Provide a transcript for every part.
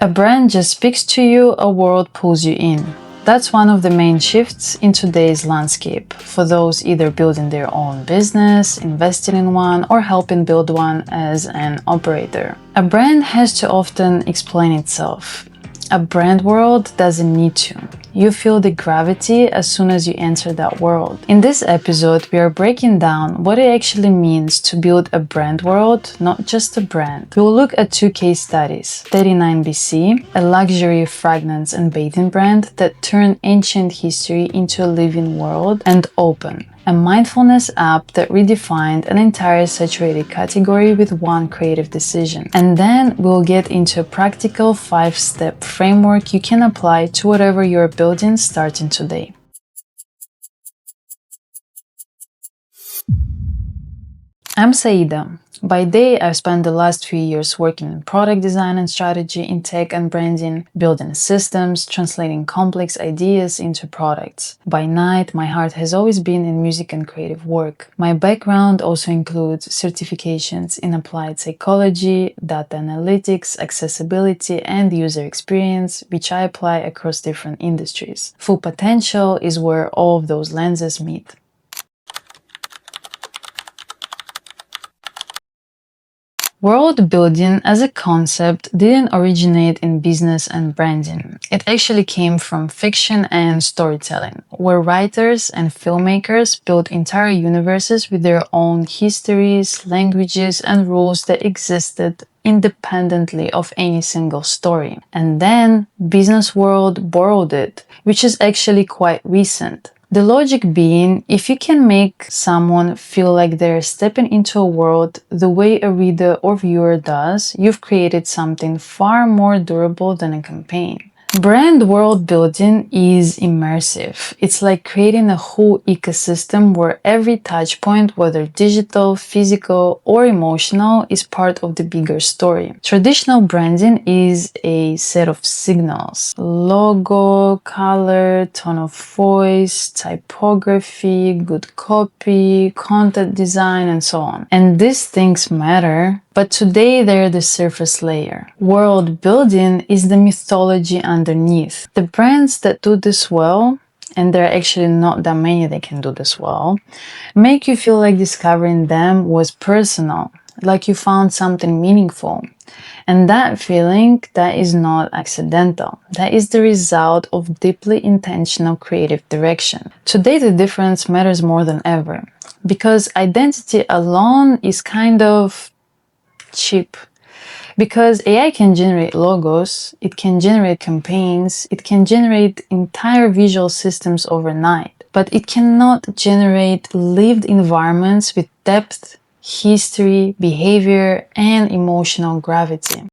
A brand just speaks to you, a world pulls you in. That's one of the main shifts in today's landscape for those either building their own business, investing in one, or helping build one as an operator. A brand has to often explain itself. A brand world doesn't need to. You feel the gravity as soon as you enter that world. In this episode, we are breaking down what it actually means to build a brand world, not just a brand. We will look at two case studies. 39BC, a luxury fragrance and bathing brand that turned ancient history into a living world, and Open, a mindfulness app that redefined an entire saturated category with one creative decision. And then we'll get into a practical 5-step framework you can apply to whatever you're building starting today. I'm Saida. By day, I've spent the last few years working in product design and strategy in tech and branding, building systems, translating complex ideas into products. By night, my heart has always been in music and creative work. My background also includes certifications in applied psychology, data analytics, accessibility, and user experience, which I apply across different industries. Full potential is where all of those lenses meet. World building as a concept didn't originate in business and branding. It actually came from fiction and storytelling, where writers and filmmakers built entire universes with their own histories, languages, and rules that existed independently of any single story. And then business world borrowed it, which is actually quite recent. The logic being, if you can make someone feel like they're stepping into a world the way a reader or viewer does, you've created something far more durable than a campaign. Brand world building is immersive. It's like creating a whole ecosystem where every touch point, whether digital, physical, or emotional, is part of the bigger story. Traditional branding is a set of signals: logo, color, tone of voice, typography, good copy, content design, and so on. And these things matter, but today they're the surface layer. World building is the mythology underneath. The brands that do this well, and there are actually not that many that can do this well, make you feel like discovering them was personal, like you found something meaningful. And that feeling, that is not accidental. That is the result of deeply intentional creative direction. Today the difference matters more than ever, because identity alone is kind of cheap. Because AI can generate logos, it can generate campaigns, it can generate entire visual systems overnight, but it cannot generate lived environments with depth, history, behavior, and emotional gravity.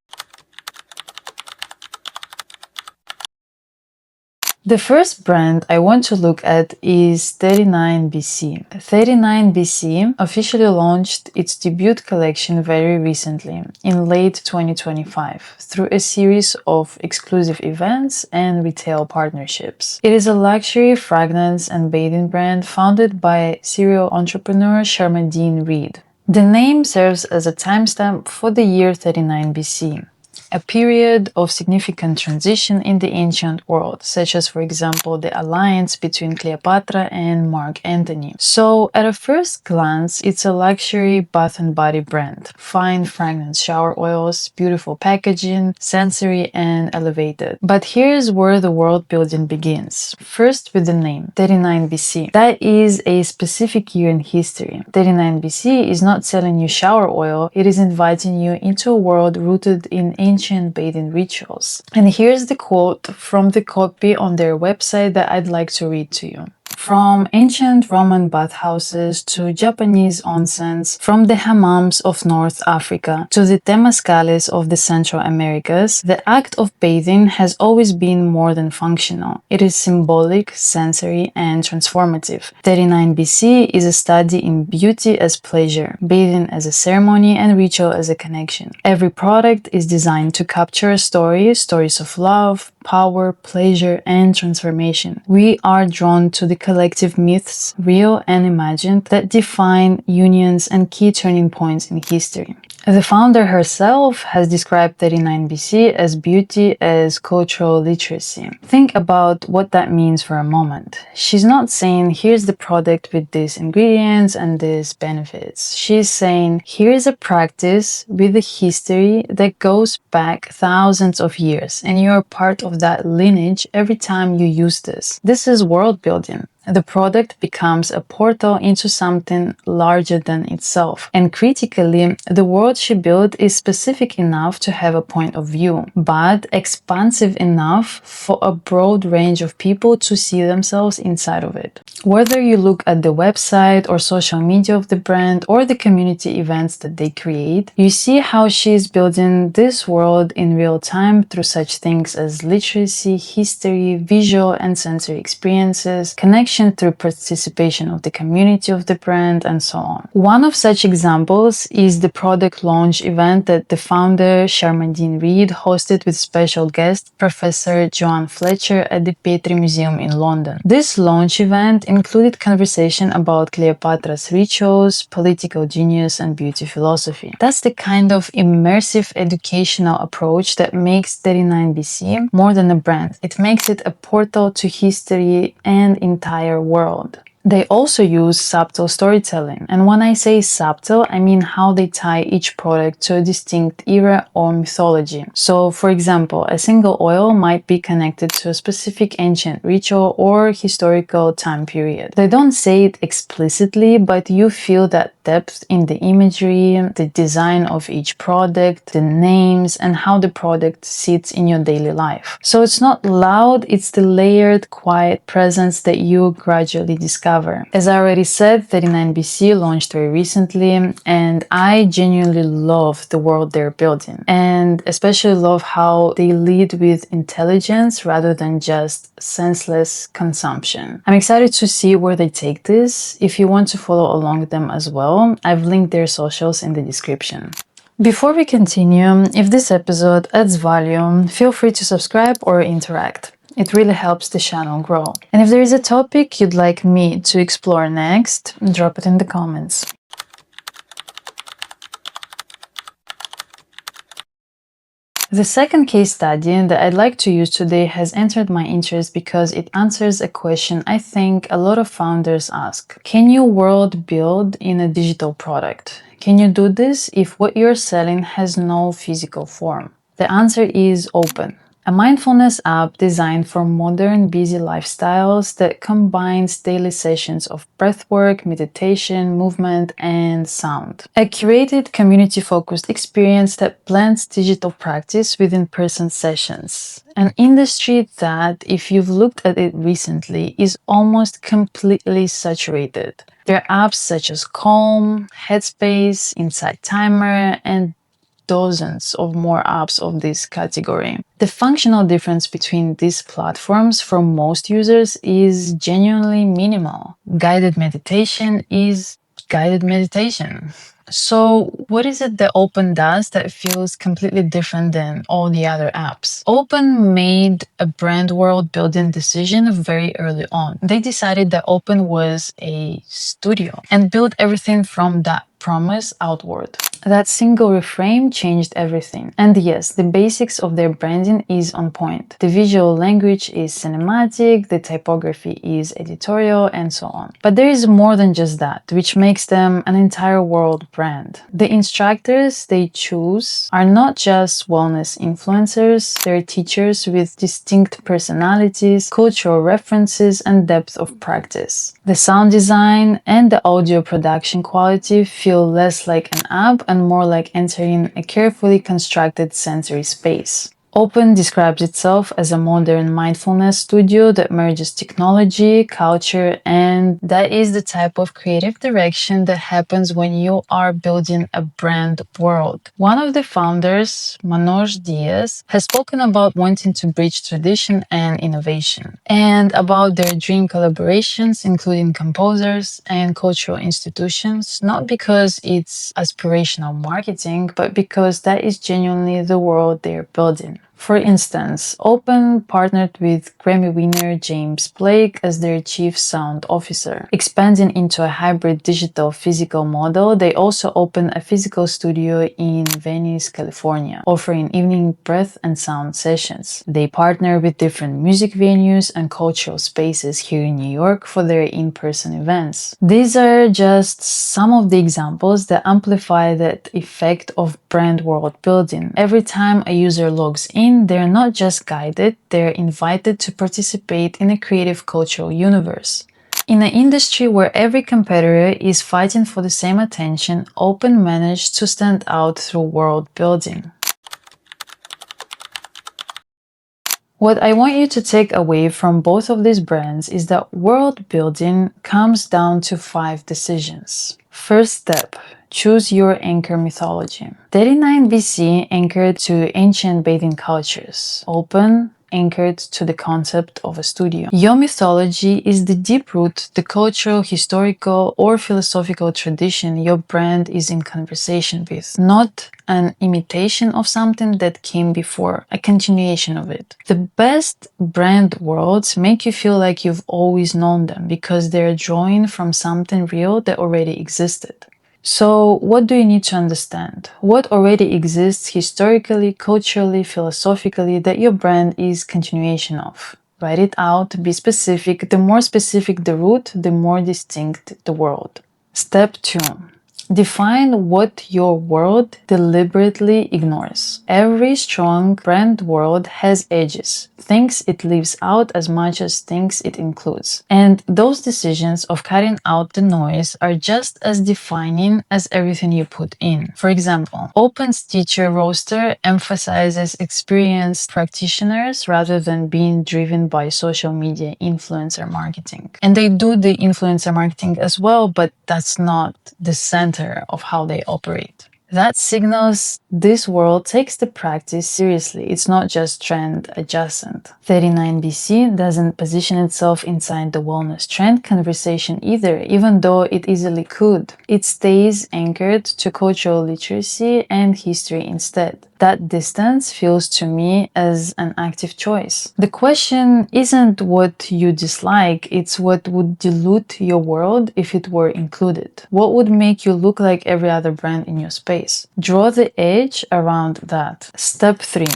The first brand I want to look at is 39BC. 39BC officially launched its debut collection very recently, in late 2025, through a series of exclusive events and retail partnerships. It is a luxury fragrance and bathing brand founded by serial entrepreneur Sharmadean Reed. The name serves as a timestamp for the year 39BC. A period of significant transition in the ancient world, such as, for example, the alliance between Cleopatra and Mark Antony. So, at a first glance, it's a luxury bath and body brand. Fine fragrance shower oils, beautiful packaging, sensory and elevated. But here's where the world building begins. First with the name, 39BC. That is a specific year in history. 39BC is not selling you shower oil, it is inviting you into a world rooted in ancient bathing rituals. And here's the quote from the copy on their website that I'd like to read to you. From ancient Roman bathhouses to Japanese onsens, from the hammams of North Africa to the temazcales of the Central Americas, the act of bathing has always been more than functional. It is symbolic, sensory, and transformative. 39BC is a study in beauty as pleasure, bathing as a ceremony, and ritual as a connection. Every product is designed to capture a story, stories of love, power, pleasure, and transformation. We are drawn to the collective myths, real and imagined, that define unions and key turning points in history. The founder herself has described 39 BC as beauty as cultural literacy. Think about what that means for a moment. She's not saying, here's the product with these ingredients and these benefits. She's saying, here's a practice with a history that goes back thousands of years, and you're part of that lineage every time you use this. This is world building. The product becomes a portal into something larger than itself. And critically, the world she built is specific enough to have a point of view, but expansive enough for a broad range of people to see themselves inside of it. Whether you look at the website or social media of the brand or the community events that they create, you see how she's building this world in real time through such things as literacy, history, visual and sensory experiences, connection through participation of the community of the brand, and so on. One of such examples is the product launch event that the founder Sharmadine Reed hosted with special guest Professor Joanne Fletcher at the Petrie Museum in London. This launch event included conversation about Cleopatra's rituals, political genius, and beauty philosophy. That's the kind of immersive educational approach that makes 39 BC more than a brand. It makes it a portal to history and entire world. They also use subtle storytelling. And when I say subtle, I mean how they tie each product to a distinct era or mythology. So, for example, a single oil might be connected to a specific ancient ritual or historical time period. They don't say it explicitly, but you feel that depth in the imagery, the design of each product, the names, and how the product sits in your daily life. So it's not loud, it's the layered, quiet presence that you gradually discover. As I already said, 39 BC launched very recently, and I genuinely love the world they're building, and especially love how they lead with intelligence rather than just senseless consumption. I'm excited to see where they take this. If you want to follow along with them as well, I've linked their socials in the description. Before we continue, if this episode adds value, feel free to subscribe or interact. It really helps the channel grow. And if there is a topic you'd like me to explore next, drop it in the comments. The second case study that I'd like to use today has entered my interest because it answers a question I think a lot of founders ask. Can you world build in a digital product? Can you do this if what you're selling has no physical form? The answer is open. A mindfulness app designed for modern, busy lifestyles that combines daily sessions of breathwork, meditation, movement, and sound. A curated, community-focused experience that blends digital practice with in-person sessions. An industry that, if you've looked at it recently, is almost completely saturated. There are apps such as Calm, Headspace, Insight Timer, and dozens of more apps of this category. The functional difference between these platforms for most users is genuinely minimal. Guided meditation is guided meditation. So what is it that Open does that feels completely different than all the other apps? Open made a brand world building decision very early on. They decided that Open was a studio and built everything from that promise outward. That single reframe changed everything. And yes, the basics of their branding is on point. The visual language is cinematic, the typography is editorial, and so on. But there is more than just that, which makes them an entire world brand. The instructors they choose are not just wellness influencers, they're teachers with distinct personalities, cultural references, and depth of practice. The sound design and the audio production quality feel less like an app and more like entering a carefully constructed sensory space. Open describes itself as a modern mindfulness studio that merges technology, culture, and that is the type of creative direction that happens when you are building a brand world. One of the founders, Manoj Diaz, has spoken about wanting to bridge tradition and innovation, and about their dream collaborations, including composers and cultural institutions, not because it's aspirational marketing, but because that is genuinely the world they're building. For instance, Open partnered with Grammy winner James Blake as their chief sound officer. Expanding into a hybrid digital physical model, they also opened a physical studio in Venice, California, offering evening breath and sound sessions. They partner with different music venues and cultural spaces here in New York for their in-person events. These are just some of the examples that amplify that effect of brand world building. Every time a user logs in, they're not just guided, they're invited to participate in a creative cultural universe. In an industry where every competitor is fighting for the same attention, Open managed to stand out through world building. What I want you to take away from both of these brands is that world building comes down to 5 decisions. First step, choose your anchor mythology. 39 BC anchored to ancient bathing cultures. Open anchored to the concept of a studio. Your mythology is the deep root, the cultural, historical, or philosophical tradition your brand is in conversation with, not an imitation of something that came before, a continuation of it. The best brand worlds make you feel like you've always known them because they're drawing from something real that already existed. So, what do you need to understand? What already exists historically, culturally, philosophically that your brand is continuation of? Write it out, be specific. The more specific the root, the more distinct the world. Step 2. Define what your world deliberately ignores. Every strong brand world has edges, things it leaves out as much as things it includes. And those decisions of cutting out the noise are just as defining as everything you put in. For example, Open's teacher roster emphasizes experienced practitioners rather than being driven by social media influencer marketing. And they do the influencer marketing as well, but that's not the center of how they operate. That signals this world takes the practice seriously. It's not just trend adjacent. 39 BC doesn't position itself inside the wellness trend conversation either, even though it easily could. It stays anchored to cultural literacy and history instead. That distance feels to me as an active choice. The question isn't what you dislike, it's what would dilute your world if it were included. What would make you look like every other brand in your space? Draw the edge around that. Step 3.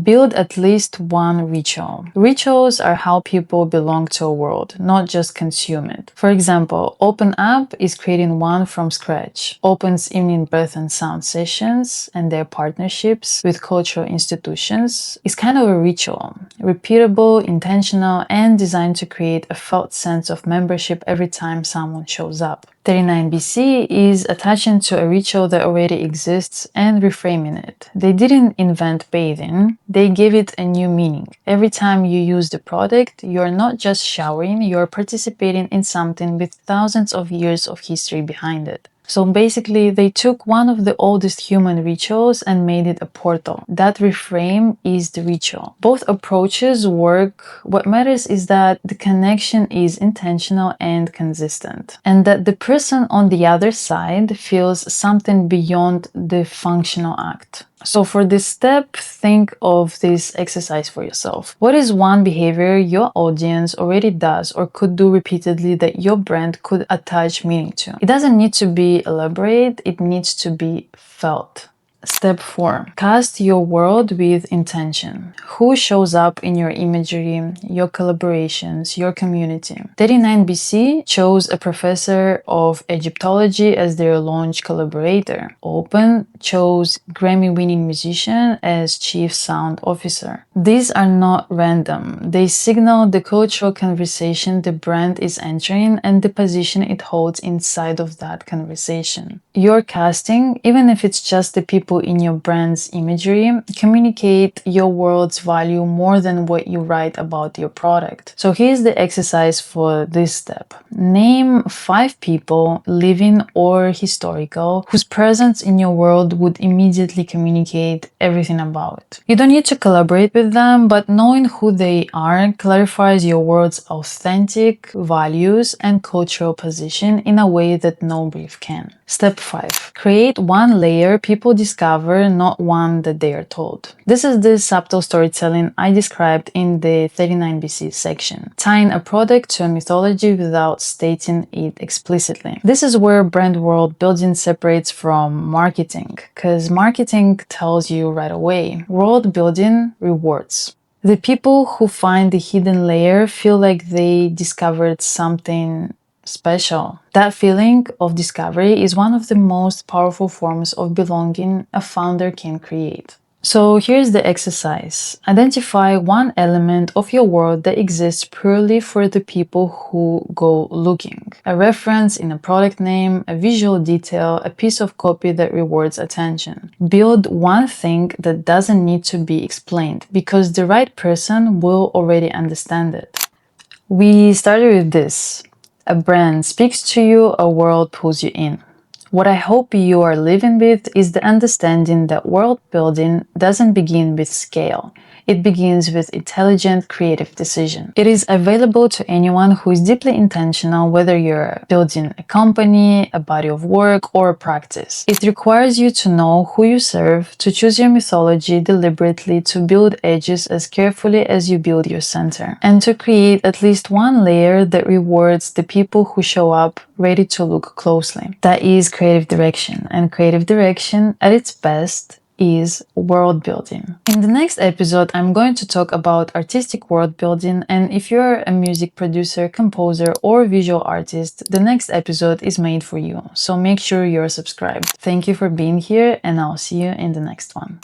Build at least one ritual. Rituals are how people belong to a world, not just consume it. For example, Open App is creating one from scratch. Open's evening breath and sound sessions and their partnerships with cultural institutions is kind of a ritual, repeatable, intentional, and designed to create a felt sense of membership every time someone shows up. 39 BC is attaching to a ritual that already exists and reframing it. They didn't invent bathing, they gave it a new meaning. Every time you use the product, you're not just showering, you're participating in something with thousands of years of history behind it. So basically, they took one of the oldest human rituals and made it a portal. That reframe is the ritual. Both approaches work. What matters is that the connection is intentional and consistent, and that the person on the other side feels something beyond the functional act. So for this step, think of this exercise for yourself. What is one behavior your audience already does or could do repeatedly that your brand could attach meaning to? It doesn't need to be elaborate, it needs to be felt. Step 4. Cast your world with intention. Who shows up in your imagery, your collaborations, your community? 39 BC chose a professor of Egyptology as their launch collaborator. Open chose Grammy-winning musician as chief sound officer. These are not random. They signal the cultural conversation the brand is entering and the position it holds inside of that conversation. Your casting, even if it's just the people in your brand's imagery, communicate your world's value more than what you write about your product. So here's the exercise for this step. Name 5 people, living or historical, whose presence in your world would immediately communicate everything about it. You don't need to collaborate with them, but knowing who they are clarifies your world's authentic values and cultural position in a way that no brief can. Step 5. Create one layer people discover, not one that they are told. This is the subtle storytelling I described in the 39 BC section, tying a product to a mythology without stating it explicitly. This is where brand world building separates from marketing, because marketing tells you right away. World building rewards. The people who find the hidden layer feel like they discovered something special. That feeling of discovery is one of the most powerful forms of belonging a founder can create. So here's the exercise. Identify one element of your world that exists purely for the people who go looking. A reference in a product name, a visual detail, a piece of copy that rewards attention. Build one thing that doesn't need to be explained because the right person will already understand it. We started with this. A brand speaks to you, a world pulls you in. What I hope you are living with is the understanding that world building doesn't begin with scale. It begins with intelligent, creative decision. It is available to anyone who is deeply intentional, whether you're building a company, a body of work, or a practice. It requires you to know who you serve, to choose your mythology deliberately, to build edges as carefully as you build your center, and to create at least one layer that rewards the people who show up ready to look closely. That is creative direction, and creative direction at its best is world building. In the next episode, I'm going to talk about artistic world building, and if you're a music producer, composer, or visual artist, the next episode is made for you. So make sure you're subscribed. Thank you for being here, and I'll see you in the next one.